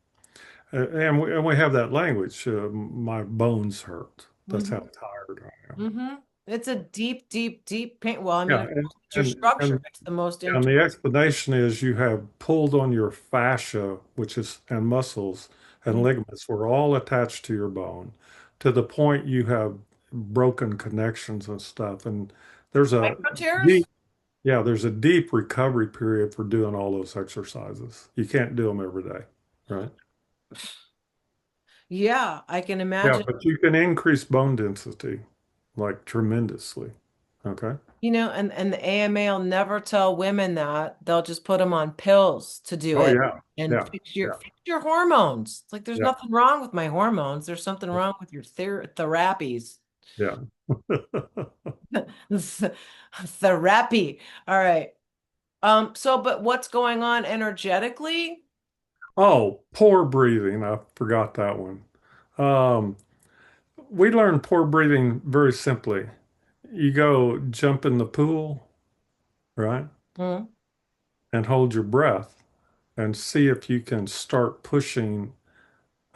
And we have that language, my bones hurt. That's how Mm-hmm. tired I am. Mm-hmm. It's a deep, deep, deep pain. Well, I mean, Yeah, it's your structure. It's the most and interesting. the explanation is you have pulled on your fascia, which is and muscles and ligaments were all attached to your bone to the point you have broken connections and stuff. And there's a Micro tears? deep, yeah, there's a deep recovery period for doing all those exercises. You can't do them every day, right? Yeah, I can Yeah, imagine. but you can increase bone density like tremendously. Okay. And the AMA will never tell women that. They'll just put them on pills to do Oh it yeah. and Yeah. fix your hormones. It's like there's Yeah. nothing wrong with my hormones. There's something wrong with your therapies. Yeah. Yeah. Therapy. All right. But what's going on energetically? Oh, poor breathing. I forgot that one. Um, we learned poor breathing very simply. You go jump in the pool, right? Hmm. And hold your breath and see if you can start pushing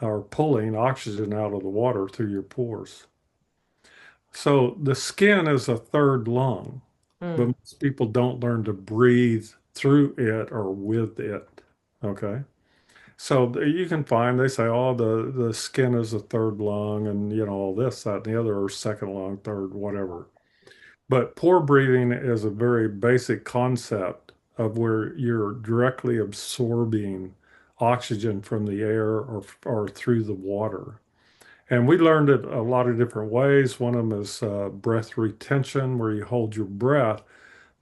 or pulling oxygen out of the water through your pores. So the skin is a third lung, but Hmm. most people don't learn to breathe through it or with it. Okay. So you can find they say, oh, the skin is a third lung, and all this, that, and the other, or second lung, third, whatever. But pore breathing is a very basic concept of where you're directly absorbing oxygen from the air or through the water. And we learned it a lot of different ways. One of them is breath retention, where you hold your breath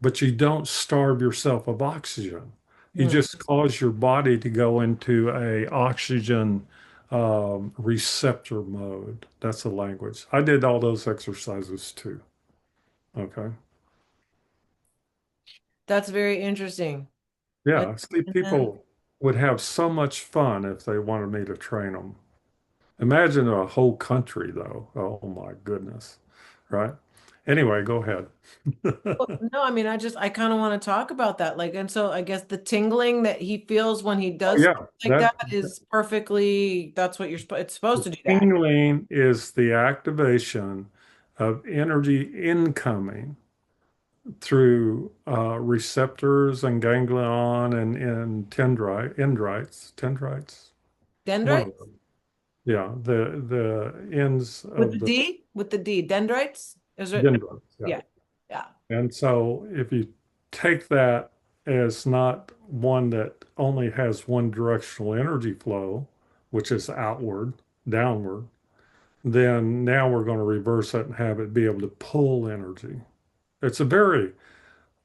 but you don't starve yourself of oxygen. You Hmm. just cause your body to go into a oxygen receptor mode. That's the language. I did all those exercises too. Okay. That's very interesting. And, Yeah. See, and then people would have so much fun if they wanted me to train them. Imagine a whole country though. Oh my goodness. right? Anyway, go ahead. Well, no, I mean, I kind of want to talk about that. Like, and so I guess the tingling that he feels when he Oh does yeah, stuff like that that is perfectly, that's what it's supposed the to do that. tingling is the activation of energy incoming through receptors and ganglion and dendrites, one of Dendrites? them. Yeah, the ends With of the the D? With the D. Dendrites? Is it? dendrites. Yeah. Yeah. Yeah. And so if you take that as not one that only has one directional energy flow, which is outward, downward, then now we're going to reverse it and have it be able to pull energy. It's a very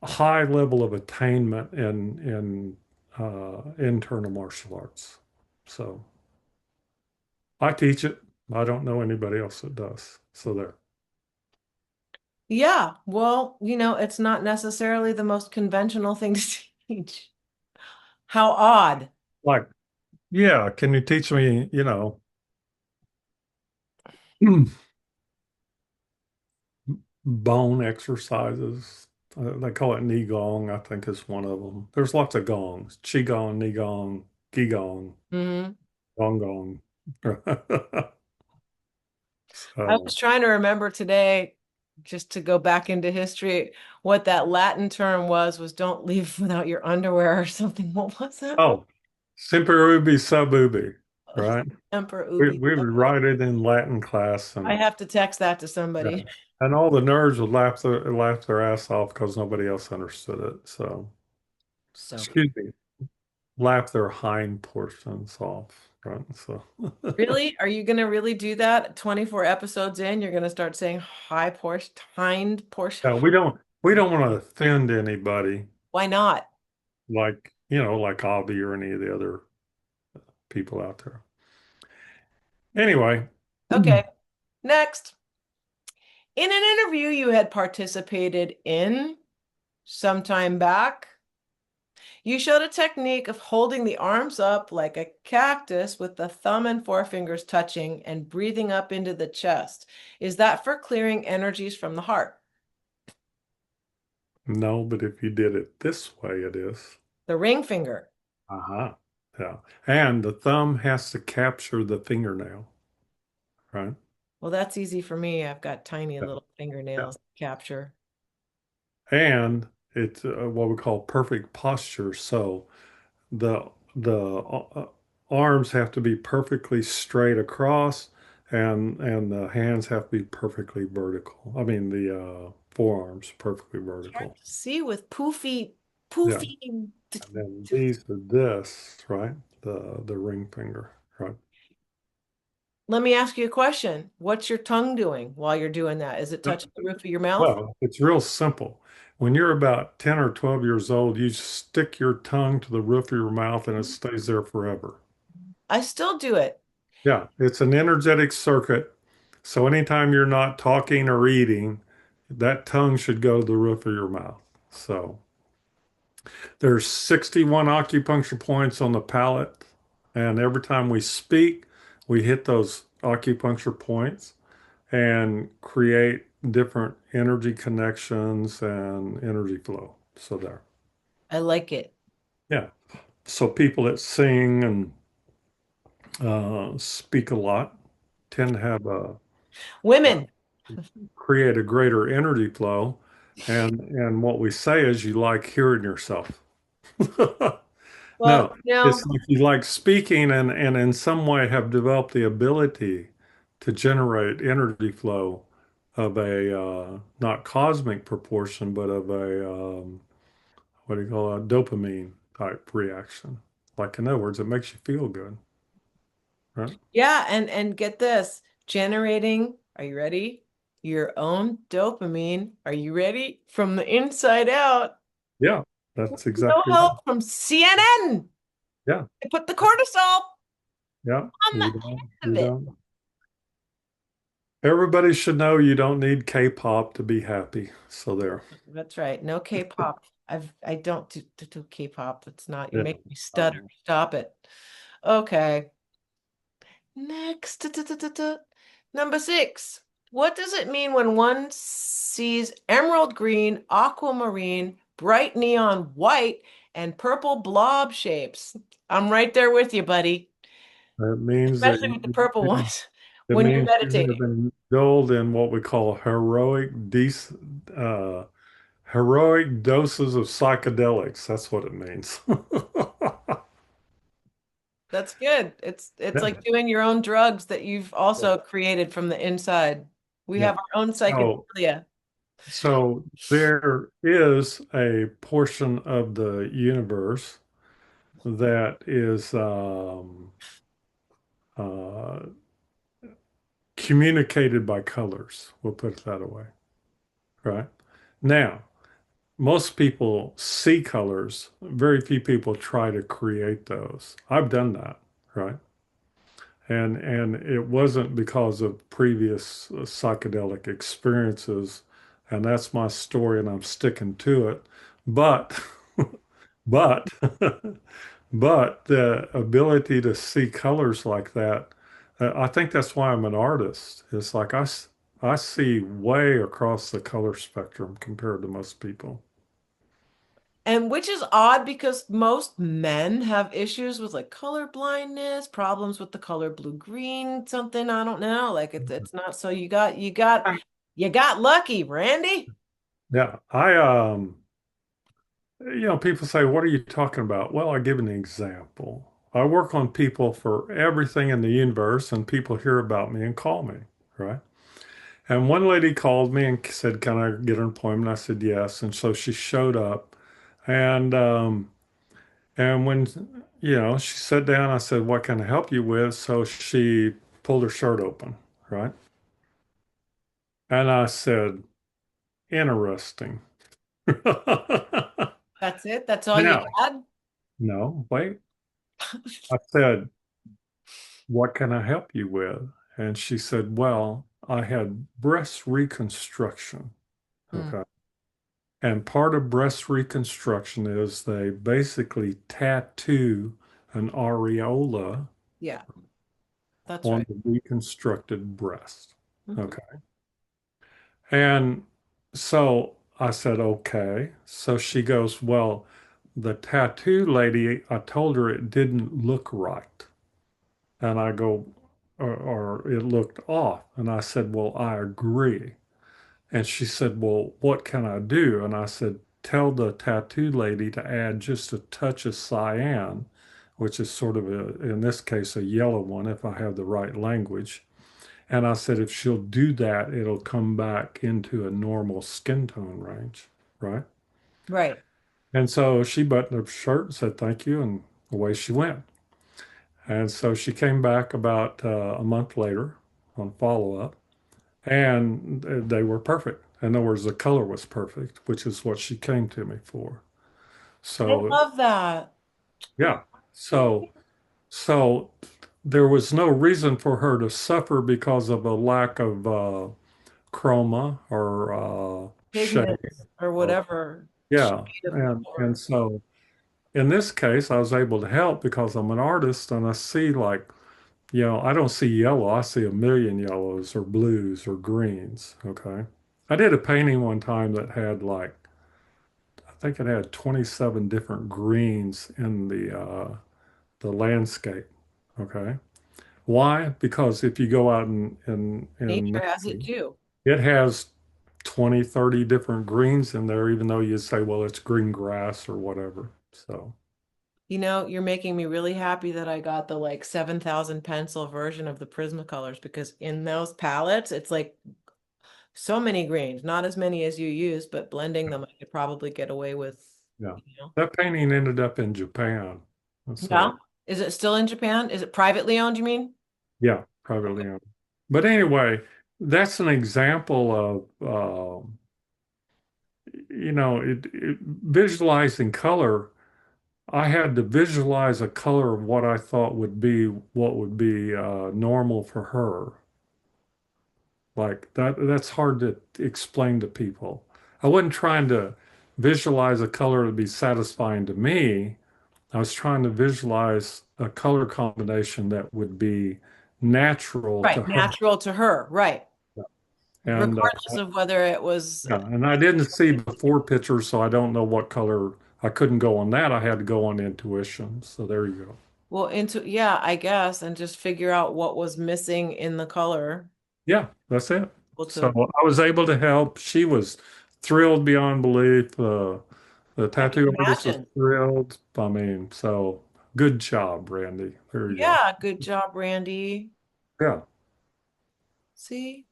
high level of attainment in internal martial arts. So I teach it. I don't know anybody else that does. So there. Yeah. Well, it's not necessarily the most conventional thing to teach. How odd. Like, yeah, can you teach me, bone exercises? They call it Ni Gong, I think is one of them. There's lots of gongs. Qi Gong, Ni Gong, Qi Gong, Hmm. Gong Gong. I So, was trying to remember today, just to go back into history, what that Latin term was don't leave without your underwear or something. What was that? oh, Semper Ubi Sub Ubi, right? Emperor We, Ubi. we would write it in Latin class, I and have to text that to yeah, somebody. and all the nerds would laugh their ass off because nobody else understood it. So, So excuse me, laugh their hind portions off, right? So, really? Are you gonna really do that? 24 episodes in, you're gonna start saying high Porsche, hind Porsche. yeah, we don't want to offend anybody, Why not? like like Avi or any of the other people out there. Anyway, Okay, next. In an interview you had participated in some time back, you showed a technique of holding the arms up like a cactus with the thumb and forefingers touching and breathing up into the chest. Is that for clearing energies from the heart? no, but if you did it this way, it is. The ring finger. Uh-huh. Yeah. And the thumb has to capture the fingernail, right? Well, that's easy for me. I've got tiny Yeah. little Yeah. fingernails to capture. And it's what we call perfect posture. So the arms have to be perfectly straight across, and the hands have to be perfectly vertical. I mean, the forearms perfectly Hard vertical. to see with poofy, Yeah. poofy. And then these are this, right? The ring finger, right? Let me ask you a question. What's your tongue doing while you're doing that? Is it touching the roof of your mouth? Well, it's real simple. When you're about 10 or 12 years old, you stick your tongue to the roof of your mouth and it stays there forever. I still do it. Yeah, it's an energetic circuit. So anytime you're not talking or eating, that tongue should go to the roof of your mouth. So there's 61 acupuncture points on the palate, and every time we speak, we hit those acupuncture points and create different energy connections and energy flow. So there. I like it. Yeah. So people that sing and speak a lot tend to have a Women. create a greater energy flow. And what we say is you like hearing yourself. Well, No, it's like you like speaking and in some way have developed the ability to generate energy flow of a not cosmic proportion, but of a what do you call it, a dopamine type reaction. Like in other words, it makes you feel good, right? yeah, and get this, generating, are you ready? Your own dopamine. Are you ready? From the inside out. Yeah, that's No exactly right. help from CNN. Yeah, I put the cortisol yeah. on the We don't, end we of it. don't. Everybody should know you don't need K-pop to be happy. So there. That's right. No K-pop. I don't do K-pop. It's not, you Yeah. make me stutter. Stop it. Okay. Next. Number 6. What does it mean when one sees emerald green, aquamarine, bright neon white, and purple blob shapes? I'm right there with you, buddy. It means that Especially with the purple ones it when you're means you have meditating. been indulged in what we call uh, heroic doses of psychedelics. That's what it means. That's good. It's like Yeah, doing your own drugs that you've also created from the inside. We yeah. have our own So, psychedelia. so there is a portion of the universe that is uh, communicated by colors. We'll put it that way, right? Now, most people see colors. Very few people try to create those. I've done that, right? And it wasn't because of previous psychedelic experiences, and that's my story, and I'm sticking to it. But, but, but the ability to see colors like that, I think that's why I'm an artist. It's like I see way across the color spectrum compared to most people. And which is odd because most men have issues with like color blindness, problems with the color blue green, something, I don't know. Like it's not so you got lucky, Randy. Yeah, people say, "What are you talking about?" Well, I give an example. I work on people for everything in the universe, and people hear about me and call me, right? And one lady called me and said, "Can I get an appointment?" I said, "Yes." And so she showed up, and when she sat down, I said, "What can I help you with?" So she pulled her shirt open, right? And I said, "Interesting." That's it. That's all you Now, had. no, wait. I said, "What can I help you with?" And she said, "Well, I had breast reconstruction." Hmm. Okay. And part of breast reconstruction is they basically tattoo an areola Yeah, that's on right. the reconstructed breast. Mhm. Okay. And so I said, "Okay." So she goes, "Well, the tattoo lady, I told her it didn't look right." And I go, or it looked off. And I said, "Well, I agree." And she said, "Well, what can I do?" And I said, "Tell the tattoo lady to add just a touch of cyan, which is sort of in this case, a yellow one, if I have the right language." And I said, "If she'll do that, it'll come back into a normal skin tone range, right?" Right. And so she buttoned up her shirt and said, "Thank you." And away she went. And so she came back about a month later on follow-up, and they were perfect. In other words, the color was perfect, which is what she came to me for. I So, love that. yeah. So, so there was no reason for her to suffer because of a lack of chroma or shade. Pigments or Or, whatever. yeah. Shade of And color. so in this case, I was able to help because I'm an artist and I see like, I don't see yellow. I see a million yellows or blues or greens. Okay. I did a painting one time that had like, I think it had 27 different greens in the landscape. Okay. Why? Because if you go out in Nature has it nature, too. it has 20, 30 different greens in there, even though you say, well, it's green grass or whatever. So, You're making me really happy that I got the like 7,000 pencil version of the Prismacolors because in those palettes, it's like so many greens, not as many as you use, but blending them, I could probably get away with, yeah. you know. That painting ended up in Japan. Yeah. So, Is it still in Japan? Is it privately owned, you mean? yeah, privately owned. But anyway, that's an example of, visualizing color. I had to visualize a color of what I thought what would be normal for her. Like that's hard to explain to people. I wasn't trying to visualize a color to be satisfying to me. I was trying to visualize a color combination that would be natural Right. to her. Natural to her. Right. And regardless of whether it was yeah, and I didn't see before pictures, so I don't know what color. I couldn't go on that. I had to go on intuition. So there you go. well into yeah, I guess, and just figure out what was missing in the color. Yeah, that's it. Able So to I was able to help. She was thrilled beyond belief. The I can tattoo artist was imagine. thrilled. I mean, so good job, Randy. There you go. Yeah, good job, Randy. Yeah. See,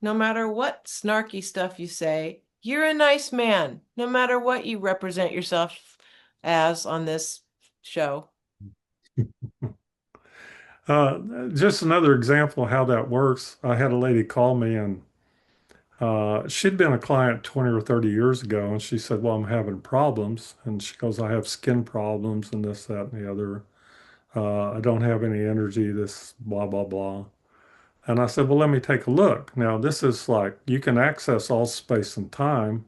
no matter what snarky stuff you say, you're a nice man, no matter what you represent yourself as on this show. Just another example of how that works. I had a lady call me and she'd been a client 20 or 30 years ago, and she said, well, I'm having problems. And she goes, I have skin problems and this, that, and the other. I don't have any energy, this, blah, blah, blah. And I said, well, let me take a look. Now, this is like you can access all space and time.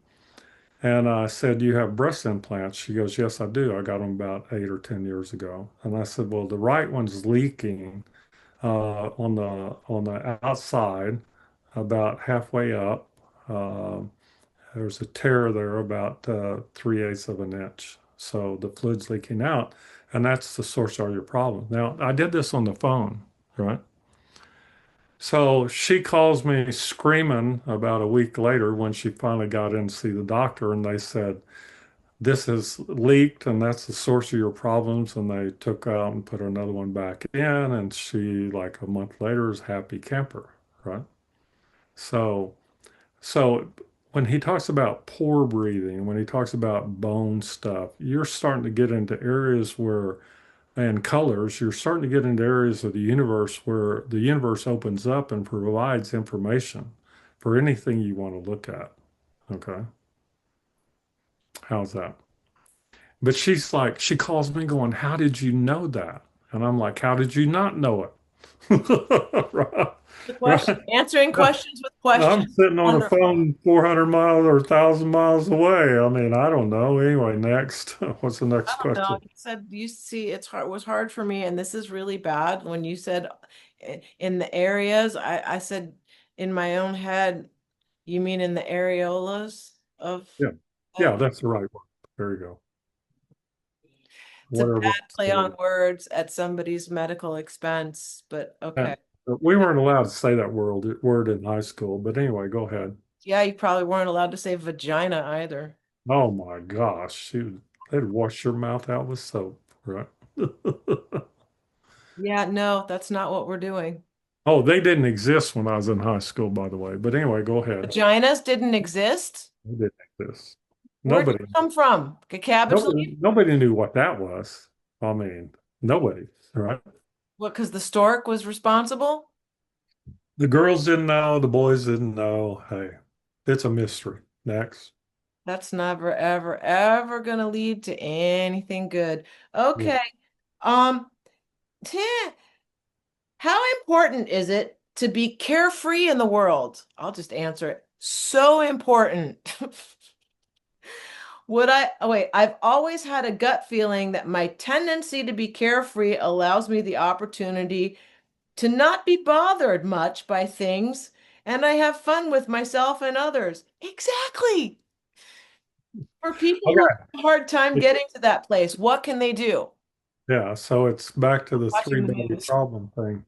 And I said, you have breast implants? She goes, yes, I do. I got them about 8 or 10 years ago. And I said, well, the right one's leaking on the outside, about halfway up. Uh, there's a tear there about 3/8 of an inch. So the fluid's leaking out, and that's the source of your problem. Now, I did this on the phone, right? So she calls me screaming about a week later when she finally got in to see the doctor, and they said, this has leaked, and that's the source of your problems. And they took out and put another one back in, and she, like a month later, is happy camper, right? So, so when he talks about poor breathing, when he talks about bone stuff, you're starting to get into areas where, and colors, you're starting to get into areas of the universe where the universe opens up and provides information for anything you want to look at. Okay. How's that? But she's like, she calls me going, how did you know that? And I'm like, how did you not know it? Right. The question, Right. answering questions with I'm questions. sitting on the Wonderful. phone 400 miles or 1,000 miles away. I mean, I don't know. Anyway, next. What's the next I don't know. question? You said you see it's hard was hard for me, and this is really bad. When you said in the areas, I said in my own head, you mean in the areolas of Yeah. Yeah, oh, that's the right one. There you go. it's a bad Whatever. play on words at somebody's medical expense, but okay. And we weren't allowed to say that word in high school. But anyway, go ahead. Yeah, you probably weren't allowed to say vagina either. Oh my gosh. They'd wash your mouth out with soap, right? Yeah, no, that's not what we're doing. Oh, they didn't exist when I was in high school, by the way. But anyway, go ahead. Vaginas didn't exist. They didn't exist. Where did Nobody, it come from? Cabbage leaf? nobody knew what that was. I mean, nobody, right? What, because the stork was responsible? The girls didn't know, the boys didn't know. Hey, it's a mystery. Next. That's never, ever, ever gonna lead to anything good. Yeah. Okay. Um, Tim, how important is it to be carefree in the world? I'll just answer it. So important. Oh wait, I've always had a gut feeling that my tendency to be carefree allows me the opportunity to not be bothered much by things, and I have fun with myself and others. Exactly. For people who Okay. have a hard time getting to that place, what can they do? Yeah, so it's back to the three Watching the body news. problem thing.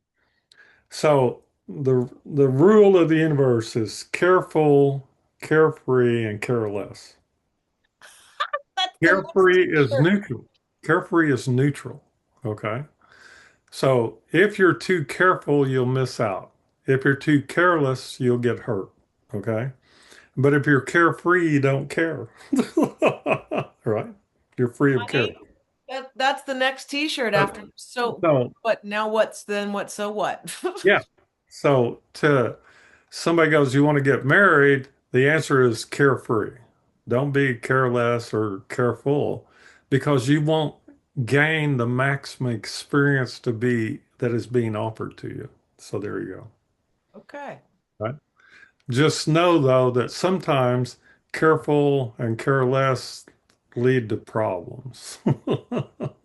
So the rule of the universe is careful, carefree, and careless. That's the next Carefree is t-shirt. neutral. Carefree is neutral. Okay. So if you're too careful, you'll miss out. If you're too careless, you'll get hurt. Okay. But if you're carefree, you don't care. Right? You're free of care. Honey, that's the next t-shirt But, after. So so what now what's then what so what? yeah. So to somebody goes, you want to get married? The answer is carefree. Don't be careless or careful because you won't gain the maximum experience to be that is being offered to you. So there you go. Okay. Right? Just know though that sometimes careful and careless lead to problems. All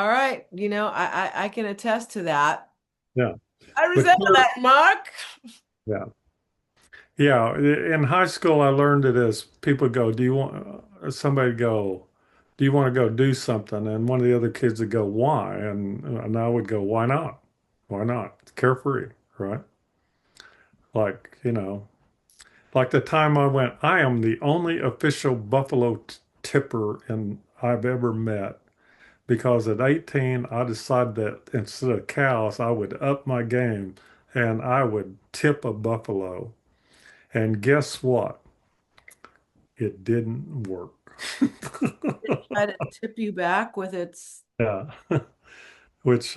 right. I can attest to that. Yeah. I But resemble that, Mark. yeah. Yeah, in high school, I learned it as people go, do you want somebody go, do you want to go do something? And one of the other kids would go, why? And I would go, why not? Why not? It's carefree, right? Like, like the time I went, I am the only official buffalo tipper I've ever met because at 18, I decided that instead of cows, I would up my game and I would tip a buffalo. And guess what? It didn't work. Try to tip you back with its. Yeah, which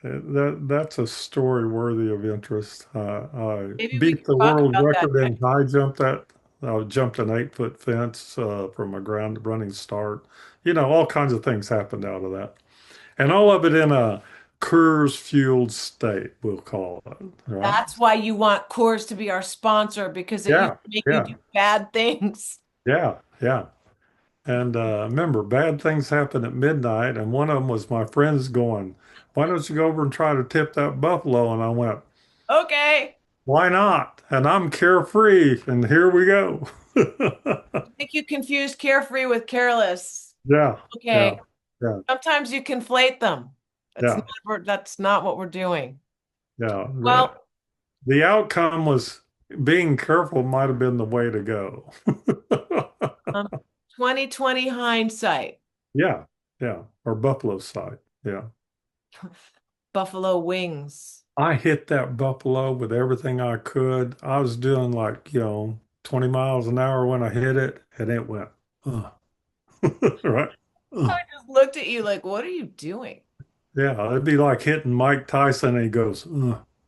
that's a story worthy of interest. I Maybe we beat can the talk world about that record in next. high jump. That I jumped an 8 foot fence from a ground running start. All kinds of things happened out of that, and all of it in a Coors fueled state, we'll call it, right? That's why you want Coors to be our sponsor because it used Yeah, to make you yeah, do bad things. yeah, yeah. And remember, bad things happen at midnight, and one of them was my friends going, "Why don't you go over and try to tip that buffalo?" And I went, Okay. "Why not?" And I'm carefree, and here we go. I think you confused carefree with careless. Yeah, yeah, Okay. yeah, Sometimes you conflate them. yeah, That's not what we're doing. yeah. Well, The outcome was being careful might have been the way to go. um, 2020 hindsight. Yeah, yeah. Or buffalo side. Yeah. Buffalo wings. I hit that buffalo with everything I could. I was doing like, 20 miles an hour when I hit it, and it went, uh, right? I Uh. just looked at you like, what are you doing? Yeah, it'd be like hitting Mike Tyson, and he goes,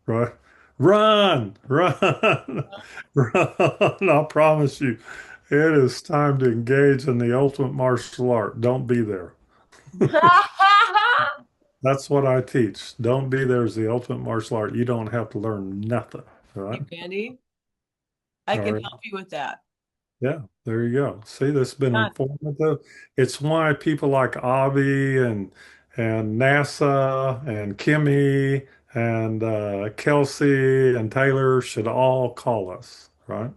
right? Run, run, run. I promise you, it is time to engage in the ultimate martial art. Don't be there. That's what I teach. Don't be there is the ultimate martial art. You don't have to learn nothing, right? Hey, Mandy, I All can right. help you with that. Yeah, there you go. See, this has been Done. informative. It's why people like Avi and NASA and Kimmy and Kelsey and Taylor should all call us, right?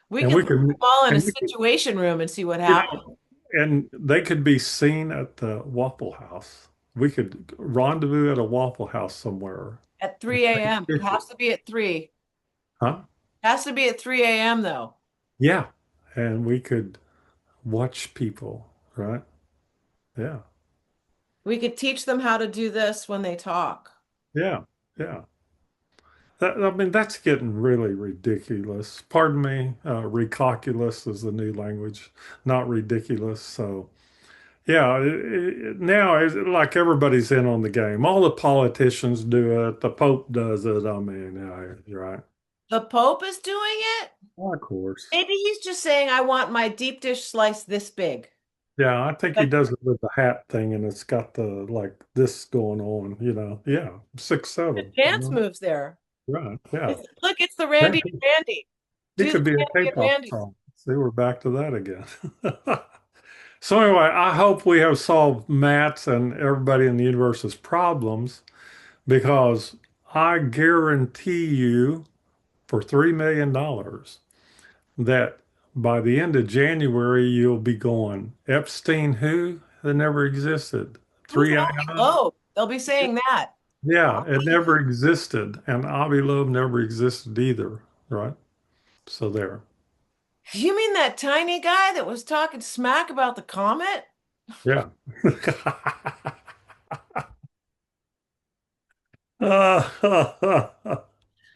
We And can we put them can all in a and we can, situation room and see what you happens know, and they could be seen at the Waffle House. We could rendezvous at a Waffle House somewhere. at 3 a.m. It has to be at 3. Huh? Has to be at 3 a.m. though. Yeah. And we could watch people, right? Yeah. We could teach them how to do this when they talk. Yeah. Yeah. I mean, that's getting really ridiculous. Pardon me, ridiculous is the new language, not ridiculous. So, yeah, now it's like everybody's in on the game. All the politicians do it. The Pope does it. I mean, yeah, you're right. The Pope is doing it? Of course. Maybe he's just saying, I want my deep dish slice this big. Yeah, I think he Like does it with the hat thing, and it's got the like this going on. Yeah, 6'7". dance moves there. Right. Yeah. Look, it's the Randy and Randy. He Do the could be a Randy and K-pop Randy. song. See, we're back to that again. So anyway, I hope we have solved Matt's and everybody in the universe's problems because I guarantee you for $3 million that by the end of January you'll be going, Epstein who? That never existed. Who's Three Avi AI? Loeb? They'll be saying that. Yeah, it never existed. And Avi Loeb never existed either, right? So there. You mean that tiny guy that was talking smack about the comet? Yeah.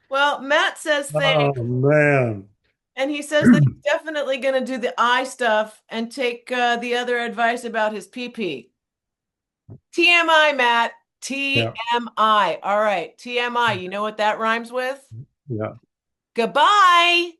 Well, Matt says Oh thanks, man. and he says that he's definitely going to do the eye stuff and take the other advice about his pee-pee. TMI, Matt. Yeah. TMI. All right, TMI. You know what that rhymes with? Yeah. Goodbye.